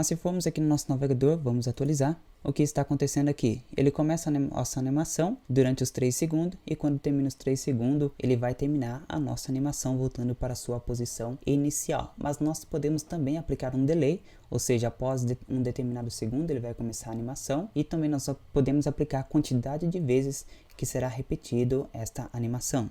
Mas se formos aqui no nosso navegador, vamos atualizar. O que está acontecendo aqui? Ele começa a nossa animação durante os 3 segundos e quando termina os 3 segundos, ele vai terminar a nossa animação voltando para a sua posição inicial. Mas nós podemos também aplicar um delay, ou seja, após um determinado segundo ele vai começar a animação e também nós podemos aplicar a quantidade de vezes que será repetido esta animação.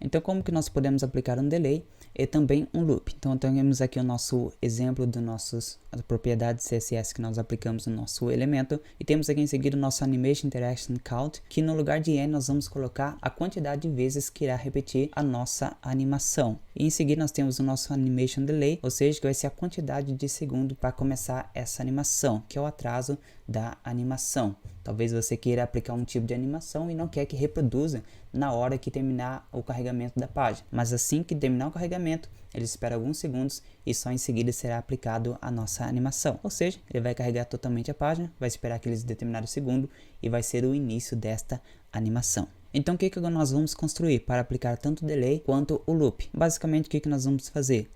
Então, como que nós podemos aplicar um delay e também um loop? Então, temos aqui o nosso exemplo das propriedades CSS que nós aplicamos no nosso elemento. E temos aqui em seguida o nosso Animation Interaction Count, que no lugar de n nós vamos colocar a quantidade de vezes que irá repetir a nossa animação. E em seguida nós temos o nosso Animation Delay, ou seja, que vai ser a quantidade de segundo para começar essa animação, que é o atraso da animação. Talvez você queira aplicar um tipo de animação e não quer que reproduza na hora que terminar o carregamento da página. Mas assim que terminar o carregamento, ele espera alguns segundos e só em seguida será aplicado a nossa animação. Ou seja, ele vai carregar totalmente a página, vai esperar aqueles determinados segundos e vai ser o início desta animação. Então o que nós vamos construir para aplicar tanto o delay quanto o loop? Basicamente o que nós vamos fazer?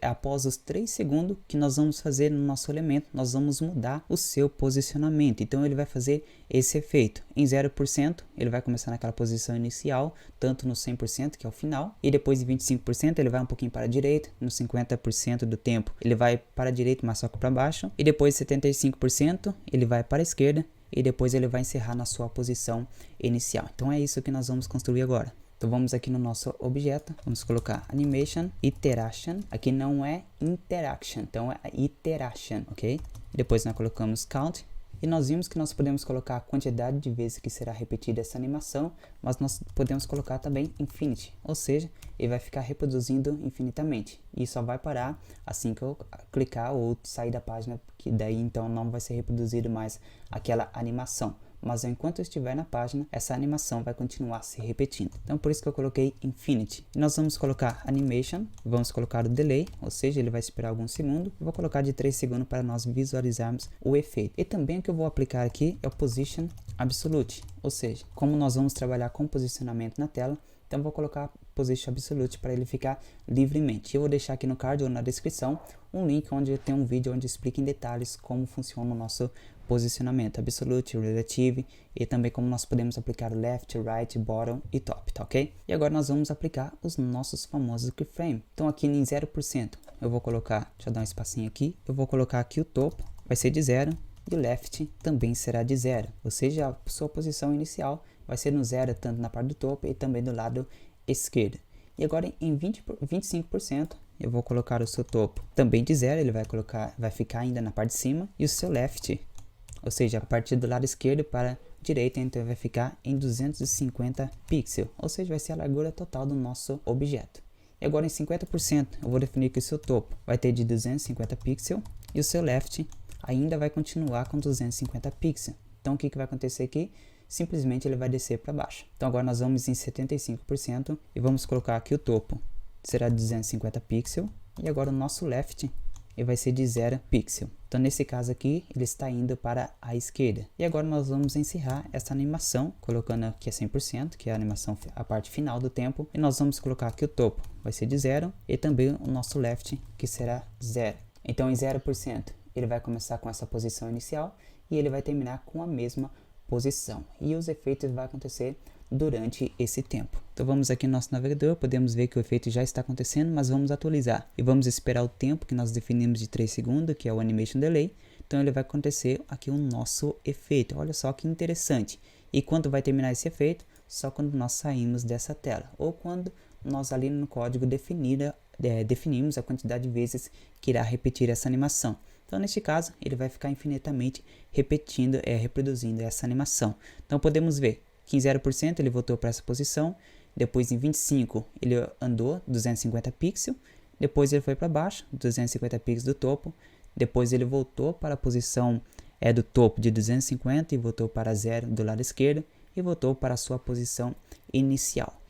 Após os 3 segundos que nós vamos fazer no nosso elemento, nós vamos mudar o seu posicionamento. Então ele vai fazer esse efeito. Em 0% ele vai começar naquela posição inicial, tanto no 100% que é o final, e depois em 25% ele vai um pouquinho para a direita, no 50% do tempo ele vai para a direita, mas só que para baixo, e depois 75% ele vai para a esquerda, e depois ele vai encerrar na sua posição inicial. Então é isso que nós vamos construir agora. Então vamos aqui no nosso objeto, vamos colocar Animation Iteration, aqui não é Interaction, então é Iteration, ok? Depois nós colocamos Count, e nós vimos que nós podemos colocar a quantidade de vezes que será repetida essa animação, mas nós podemos colocar também Infinity, ou seja, ele vai ficar reproduzindo infinitamente, e só vai parar assim que eu clicar ou sair da página, que daí então não vai ser reproduzido mais aquela animação. Mas enquanto eu estiver na página, essa animação vai continuar se repetindo. Então por isso que eu coloquei Infinity. E nós vamos colocar Animation, vamos colocar o Delay, ou seja, ele vai esperar alguns segundos. Eu vou colocar de 3 segundos para nós visualizarmos o efeito. E também o que eu vou aplicar aqui é o Position Absolute, ou seja, como nós vamos trabalhar com posicionamento na tela, então eu vou colocar Position Absolute para ele ficar livremente. Eu vou deixar aqui no card ou na descrição um link onde tem um vídeo onde explica em detalhes como funciona o nosso posicionamento Absolute, Relative e também como nós podemos aplicar Left, Right, Bottom e Top, tá ok? E agora nós vamos aplicar os nossos famosos keyframe. Então aqui em 0% eu vou colocar, deixa eu dar um espacinho aqui, eu vou colocar aqui o topo, vai ser de 0 e o Left também será de 0, ou seja, a sua posição inicial vai ser no 0 tanto na parte do topo e também do lado esquerdo. E agora em 25% eu vou colocar o seu topo também de 0, ele vai ficar ainda na parte de cima, e o seu Left, ou seja, a partir do lado esquerdo para a direita, então vai ficar em 250 pixels, ou seja, vai ser a largura total do nosso objeto. E agora em 50% eu vou definir que o seu topo vai ter de 250 pixels e o seu Left ainda vai continuar com 250 pixels. Então o que vai acontecer aqui? Simplesmente ele vai descer para baixo. Então agora nós vamos em 75% e vamos colocar aqui o topo será 250 pixels e agora o nosso Left ele vai ser de 0 pixel. Então nesse caso aqui ele está indo para a esquerda. E agora nós vamos encerrar essa animação colocando aqui a 100%, que é a animação, a parte final do tempo, e nós vamos colocar aqui o topo vai ser de 0 e também o nosso Left que será 0. Então em 0% ele vai começar com essa posição inicial e ele vai terminar com a mesma posição, e os efeitos vão acontecer durante esse tempo. Então vamos aqui no nosso navegador, podemos ver que o efeito já está acontecendo, mas vamos atualizar e vamos esperar o tempo que nós definimos de 3 segundos, que é o Animation Delay. Então ele vai acontecer aqui o nosso efeito. Olha só que interessante. E quando vai terminar esse efeito? Só quando nós saímos dessa tela, ou quando nós ali no código definimos a quantidade de vezes que irá repetir essa animação. Então neste caso ele vai ficar infinitamente reproduzindo essa animação. Então podemos ver que em 0% ele voltou para essa posição, depois em 25% ele andou 250 pixels, depois ele foi para baixo, 250 pixels do topo, depois ele voltou para a posição do topo de 250 e voltou para 0 do lado esquerdo e voltou para a sua posição inicial.